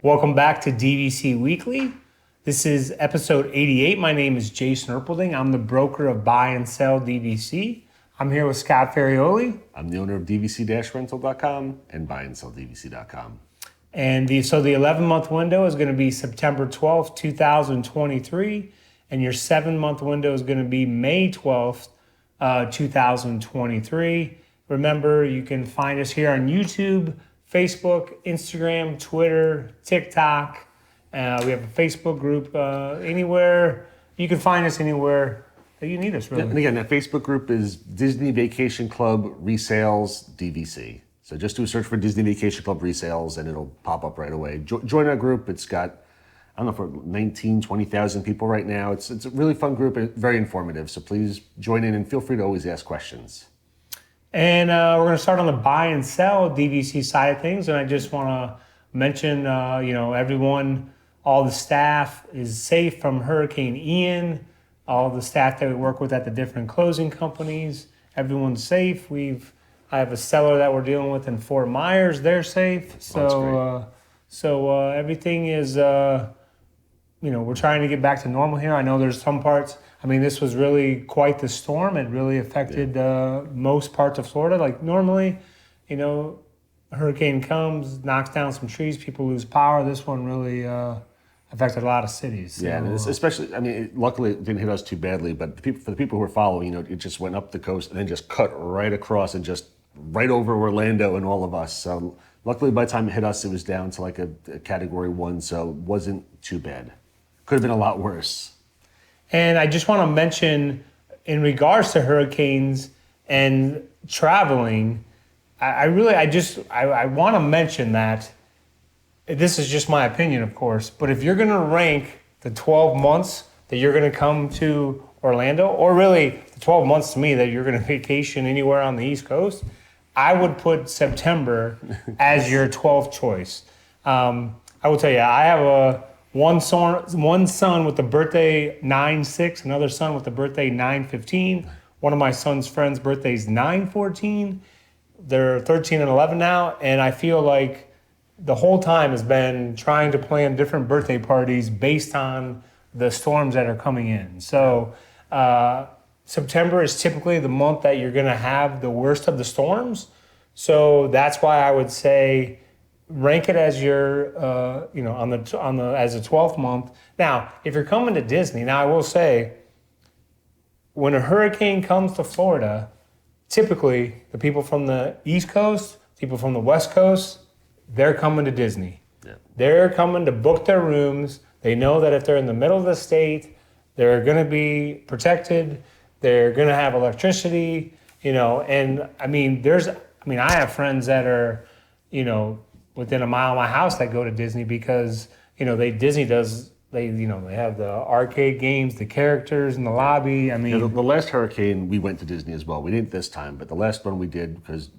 Welcome back to DVC Weekly. This is episode 88. My name is Jason Erpelding. I'm the broker of Buy and Sell DVC. I'm here with Scott Ferrioli. I'm the owner of DVC-Rental.com and Buy and Sell DVC.com. And the 11-month window is going to be September 12th, 2023. And your 7-month window is going to be May 12th, 2023. Remember, you can find us here on YouTube, Facebook, Instagram, Twitter, TikTok. We have a Facebook group anywhere. You can find us anywhere that you need us, really. And again, that Facebook group is Disney Vacation Club Resales DVC. So just do a search for Disney Vacation Club Resales and it'll pop up right away. Join our group. It's got, I don't know, for 19, 20,000 people right now. It's a really fun group and very informative. So please join in and feel free to always ask questions. And we're going to start on the buy and sell DVC side of things. And I just want to mention, everyone, all the staff is safe from Hurricane Ian. All the staff that we work with at the different closing companies, everyone's safe. I have a seller that we're dealing with in Fort Myers. They're safe. So everything is, we're trying to get back to normal here. I know there's some parts. I mean, this was really quite the storm. It really affected most parts of Florida. Like normally, a hurricane comes, knocks down some trees, people lose power. This one really affected a lot of cities. So, yeah, and especially, luckily it didn't hit us too badly, but for the people who were following, it just went up the coast and then just cut right across and just right over Orlando and all of us. So luckily by the time it hit us, it was down to like a category 1, so it wasn't too bad. Could have been a lot worse. And I just want to mention, in regards to hurricanes and traveling, I want to mention that this is just my opinion, of course, but if you're going to rank the 12 months that you're going to come to Orlando, or really the 12 months to me that you're going to vacation anywhere on the East Coast, I would put September as your 12th choice. I will tell you, I have one son with the birthday 9/6, another son with the birthday 9/15. One of my son's friends' birthday's 9/14. They're 13 and 11 now, and I feel like the whole time has been trying to plan different birthday parties based on the storms that are coming in. So September is typically the month that you're going to have the worst of the storms. So that's why I would say rank it as your, as a 12th month. Now, if you're coming to Disney, now I will say, when a hurricane comes to Florida, typically the people from the East Coast, people from the West Coast, they're coming to Disney. Yeah. They're coming to book their rooms. They know that if they're in the middle of the state, they're going to be protected. They're going to have electricity, and I have friends that are, within a mile of my house that go to Disney because, they have the arcade games, the characters in the lobby. The last hurricane, we went to Disney as well. We didn't this time, but the last one we did because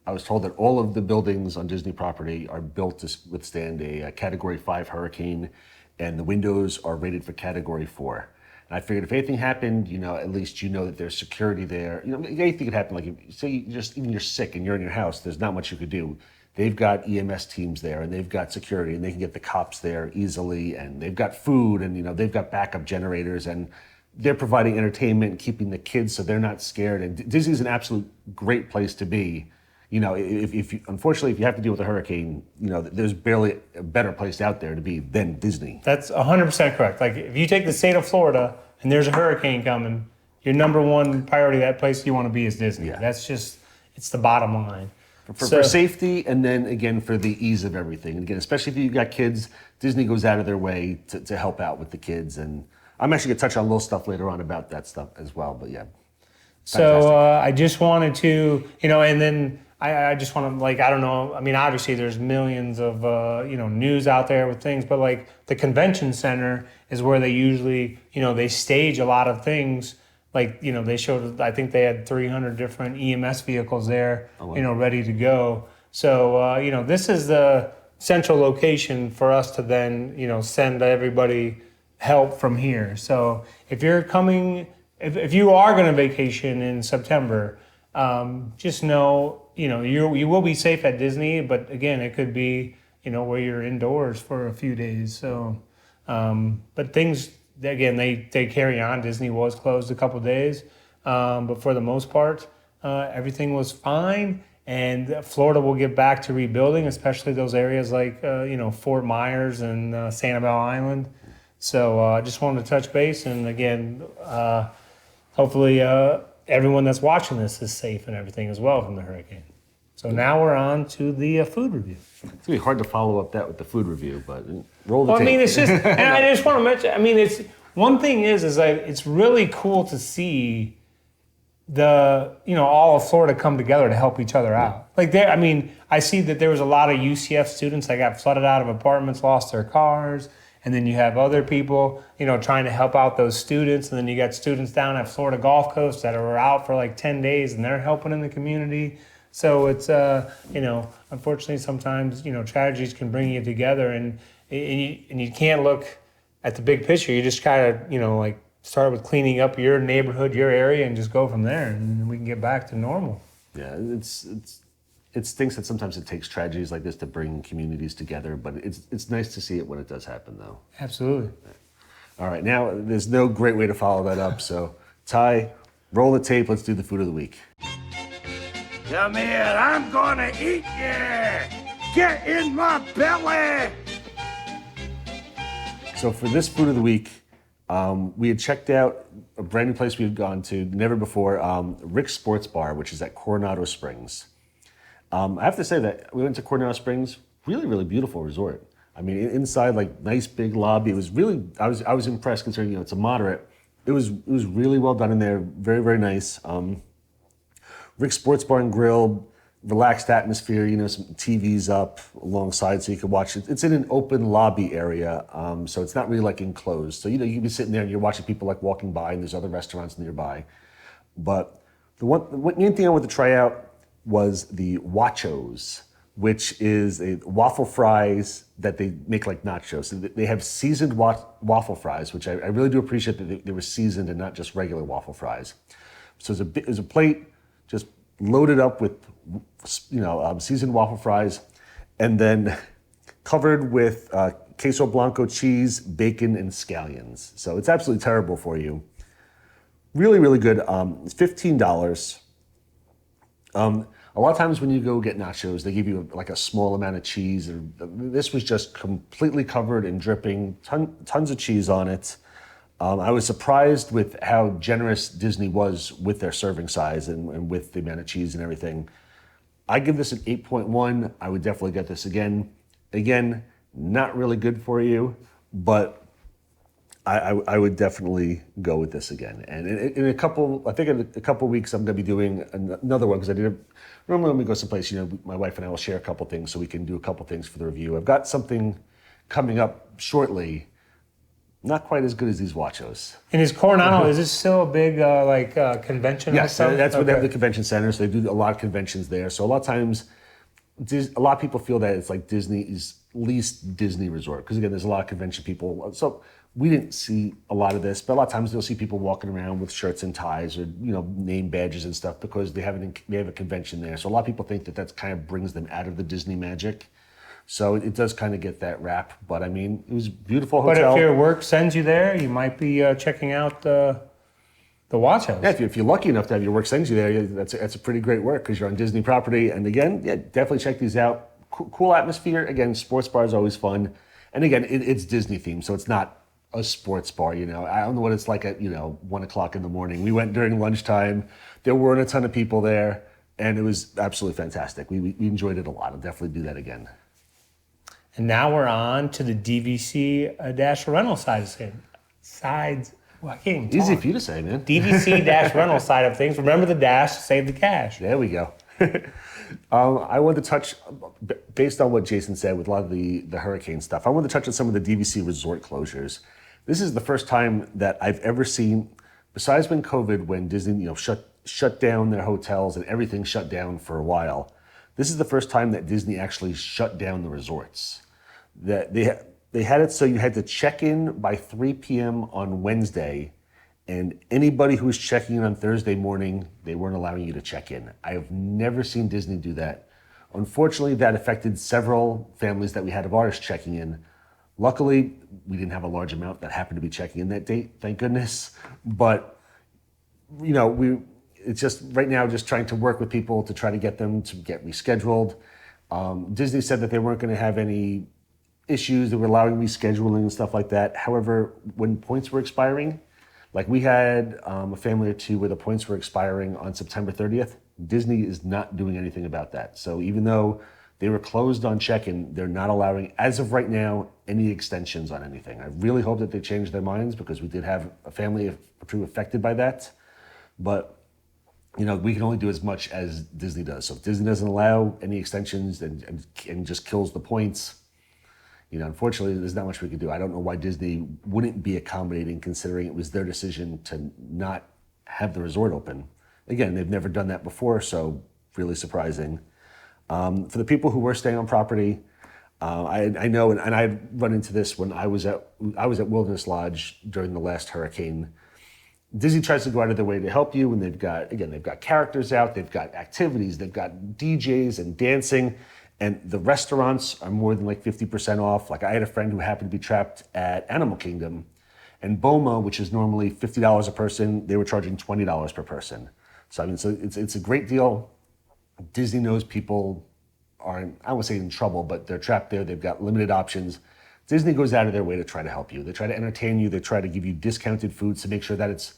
I was told that all of the buildings on Disney property are built to withstand a Category 5 hurricane, and the windows are rated for Category 4. And I figured if anything happened, at least that there's security there. Anything could happen. Like, say you're sick and you're in your house, there's not much you could do. They've got EMS teams there, and they've got security, and they can get the cops there easily, and they've got food, and they've got backup generators, and they're providing entertainment and keeping the kids so they're not scared. And Disney's an absolute great place to be. Unfortunately, if you have to deal with a hurricane, there's barely a better place out there to be than Disney. That's 100% correct. Like, if you take the state of Florida and there's a hurricane coming, your number one priority, that place you want to be is Disney. Yeah. That's just, it's the bottom line. For safety, and then again for the ease of everything. And again, especially if you've got kids, Disney goes out of their way to help out with the kids. And I'm actually going to touch on a little stuff later on about that stuff as well. But yeah. So I just wanted to, and then I just want to, I don't know. Obviously there's millions of, news out there with things, but the convention center is where they usually, they stage a lot of things. They showed, I think they had 300 different EMS vehicles there, ready to go. So, this is the central location for us to then, send everybody help from here. So if you're coming, if you are going to vacation in September, just know, you will be safe at Disney, but again, it could be, where you're indoors for a few days. So, but things, again, they carry on. Disney was closed a couple days, but for the most part, everything was fine. And Florida will get back to rebuilding, especially those areas like, Fort Myers and Sanibel Island. So I just wanted to touch base. And again, hopefully everyone that's watching this is safe and everything as well from the hurricane. So now we're on to the food review. It's going to be hard to follow up that with the food review, but roll the Well, I tape. mean, it's just, and I just want to mention, I mean, it's, one thing is that it's really cool to see all of Florida come together to help each other out. Like I see that there was a lot of UCF students that got flooded out of apartments, lost their cars. And then you have other people, trying to help out those students. And then you got students down at Florida Gulf Coast that are out for like 10 days and they're helping in the community. So it's, unfortunately sometimes, tragedies can bring you together and you can't look at the big picture. You just kind of, start with cleaning up your neighborhood, your area, and just go from there, and we can get back to normal. Yeah, it stinks that sometimes it takes tragedies like this to bring communities together, but it's nice to see it when it does happen, though. Absolutely. All right, now there's no great way to follow that up, so Ty, roll the tape. Let's do the food of the week. Come here, I'm gonna eat you! Get in my belly! So for this food of the week, we had checked out a brand new place we had gone to, never before, Rick's Sports Bar, which is at Coronado Springs. I have to say that we went to Coronado Springs, really, really beautiful resort. I mean, inside, like, nice big lobby. It was really, I was impressed considering, it's a moderate. It was really well done in there, very, very nice. Rick's Sports Bar and Grill, relaxed atmosphere, some TVs up alongside so you can watch it. It's in an open lobby area, so it's not really like enclosed. So, you can be sitting there and you're watching people like walking by and there's other restaurants nearby. But the main thing I wanted to try out was the Wachos, which is a waffle fries that they make like nachos. So they have seasoned waffle fries, which I really do appreciate that they were seasoned and not just regular waffle fries. So it was a plate just loaded up with seasoned waffle fries, and then covered with queso blanco cheese, bacon, and scallions. So it's absolutely terrible for you. Really, really good. It's $15. A lot of times when you go get nachos, they give you like a small amount of cheese. This was just completely covered and dripping, tons of cheese on it. I was surprised with how generous Disney was with their serving size and with the amount of cheese and everything. I give this an 8.1. I would definitely get this again. Again, not really good for you, but I would definitely go with this again. And in a couple weeks, I'm going to be doing another one because normally when we go someplace, my wife and I will share a couple things so we can do a couple things for the review. I've got something coming up shortly. Not quite as good as these Wachos. And is Coronado, is this still a big convention? Yes, that's where they have the convention center, so they do a lot of conventions there. So a lot of times, a lot of people feel that it's like Disney's least Disney resort, because again, there's a lot of convention people. So we didn't see a lot of this, but a lot of times you'll see people walking around with shirts and ties or name badges and stuff because they have a convention there. So a lot of people think that kind of brings them out of the Disney magic. So it does kind of get that rap, but I mean, it was a beautiful hotel. But if your work sends you there, you might be checking out the Wachos. Yeah, if you're lucky enough to have your work sends you there, that's a pretty great work because you're on Disney property. And again, yeah, definitely check these out. Cool atmosphere. Again, sports bar is always fun. And again, it's Disney themed, so it's not a sports bar. I don't know what it's like at 1 o'clock in the morning. We went during lunchtime. There weren't a ton of people there, and it was absolutely fantastic. We enjoyed it a lot. I'll definitely do that again. And now we're on to the DVC-Rental side of things. Well, I can't even talk. Easy for you to say, man. DVC-Rental side of things. Remember the dash to save the cash. There we go. I wanted to touch, based on what Jason said with a lot of the hurricane stuff, I wanted to touch on some of the DVC resort closures. This is the first time that I've ever seen, besides when COVID, when Disney shut down their hotels and everything shut down for a while, this is the first time that Disney actually shut down the resorts. That they had it so you had to check in by 3 p.m. on Wednesday, and anybody who was checking in on Thursday morning, they weren't allowing you to check in. I have never seen Disney do that Unfortunately, that affected several families that we had of ours checking in. Luckily, we didn't have a large amount that happened to be checking in that date, thank goodness. But, it's just right now just trying to work with people to try to get them to get rescheduled. Disney said that they weren't going to have any issues. They were allowing rescheduling and stuff like that. However, when points were expiring, like we had a family or two where the points were expiring on September 30th, Disney is not doing anything about that. So even though they were closed on check-in, they're not allowing, as of right now, any extensions on anything. I really hope that they change their minds because we did have a family or two affected by that. But we can only do as much as Disney does. So if Disney doesn't allow any extensions and just kills the points, unfortunately, there's not much we could do. I don't know why Disney wouldn't be accommodating, considering it was their decision to not have the resort open. Again, they've never done that before, so really surprising. For the people who were staying on property, I know, and I run into this when I was at Wilderness Lodge during the last hurricane. Disney tries to go out of their way to help you, and they've got characters out, they've got activities, they've got DJs and dancing, and the restaurants are more than like 50% off. Like I had a friend who happened to be trapped at Animal Kingdom, and Boma, which is normally $50 a person, they were charging $20 per person. So it's a great deal. Disney knows people are, I won't say in trouble, but they're trapped there. They've got limited options. Disney goes out of their way to try to help you. They try to entertain you. They try to give you discounted foods to make sure that it's,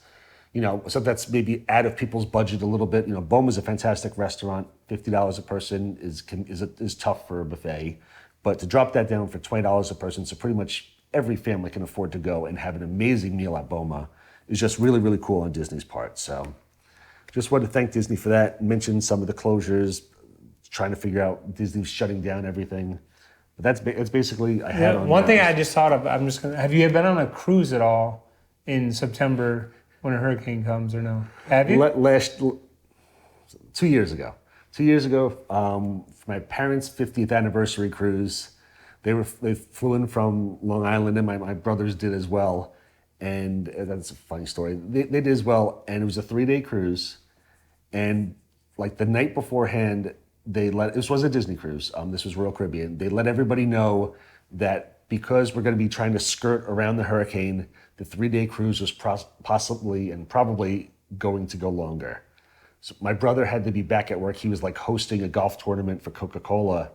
something that's maybe out of people's budget a little bit. Boma's a fantastic restaurant. $50 a person is tough for a buffet, but to drop that down for $20 a person, so pretty much every family can afford to go and have an amazing meal at Boma, is just really, really cool on Disney's part. So just want to thank Disney for that. Mention some of the closures, trying to figure out Disney shutting down everything. But that's basically I had on one thing I just thought of. Have you been on a cruise at all in September when a hurricane comes or no? Have you? 2 years ago. 2 years ago, for my parents' 50th anniversary cruise, they flew in from Long Island, and my brothers did as well. And that's a funny story. They did as well, and it was a 3-day cruise. And like the night beforehand, this was a Disney cruise. This was Royal Caribbean. They let everybody know that because we're going to be trying to skirt around the hurricane, the 3-day cruise was possibly and probably going to go longer. So my brother had to be back at work. He was like hosting a golf tournament for Coca-Cola,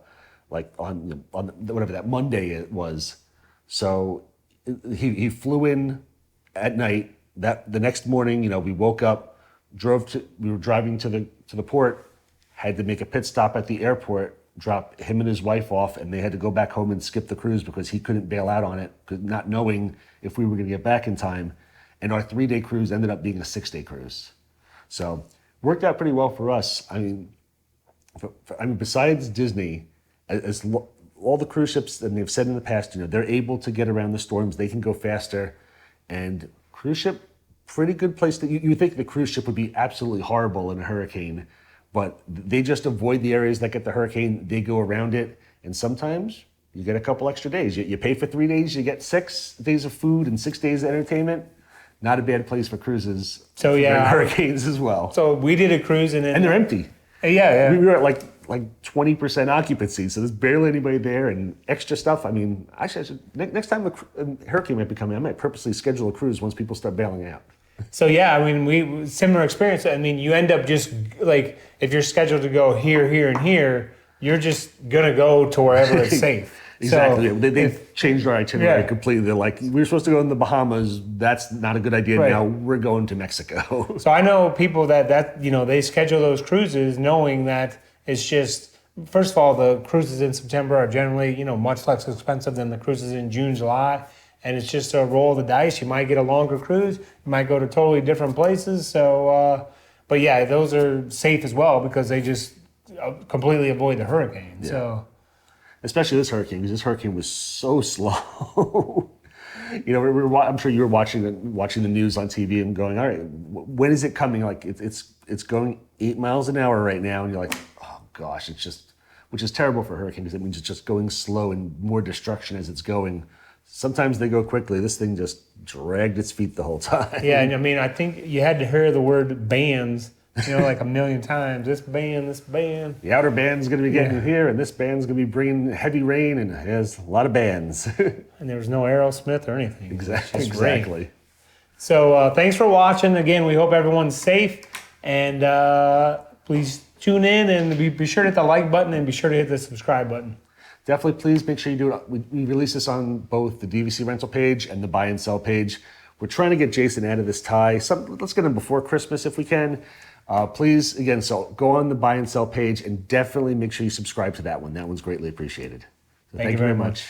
like on whatever that Monday it was. So he flew in at night. The next morning, we woke up, we were driving to the port, had to make a pit stop at the airport, drop him and his wife off, and they had to go back home and skip the cruise because he couldn't bail out on it, not knowing if we were going to get back in time. And our 3-day cruise ended up being a 6-day cruise. So worked out pretty well for us. I mean, besides Disney, all the cruise ships, and they've said in the past, they're able to get around the storms. They can go faster. And cruise ship, pretty good place. You think the cruise ship would be absolutely horrible in a hurricane, but they just avoid the areas that get the hurricane. They go around it, and sometimes you get a couple extra days. You pay for 3 days, you get 6 days of food and 6 days of entertainment. Not a bad place for cruises. So yeah, hurricanes as well. So we did a cruise, and they're empty. Yeah. We were at like 20% occupancy, so there's barely anybody there, and extra stuff. I mean, actually, next time a hurricane might be coming, I might purposely schedule a cruise once people start bailing out. So yeah, I mean, similar experience. I mean, you end up just like, if you're scheduled to go here, here, and here, you're just gonna go to wherever it's safe. Exactly. So they've changed our itinerary completely. They're like, we were supposed to go in the Bahamas. That's not a good idea. Right. Now we're going to Mexico. So I know people that they schedule those cruises knowing that it's just, first of all, the cruises in September are generally, much less expensive than the cruises in June, July. And it's just a roll of the dice. You might get a longer cruise. You might go to totally different places. So, but yeah, those are safe as well because they just completely avoid the hurricane. Yeah. So, especially this hurricane, because this hurricane was so slow. I'm sure you were watching the news on TV and going, all right, when is it coming? Like it's going 8 miles an hour right now, and you're like, oh gosh, which is terrible for a hurricane because it means it's just going slow and more destruction as it's going. Sometimes they go quickly. This thing just dragged its feet the whole time. Yeah, and I mean, I think you had to hear the word bands like a million times. This band. The outer band's going to be getting here, and this band's going to be bringing heavy rain, and there's a lot of bands. And there was no Aerosmith or anything. Exactly. So thanks for watching. Again, we hope everyone's safe. And please tune in and be sure to hit the like button and be sure to hit the subscribe button. Definitely, please make sure you do it. We release this on both the DVC rental page and the buy and sell page. We're trying to get Jason out of this tie. Let's get him before Christmas if we can. Please, again, so go on the buy and sell page and definitely make sure you subscribe to that one. That one's greatly appreciated. So thank you very much.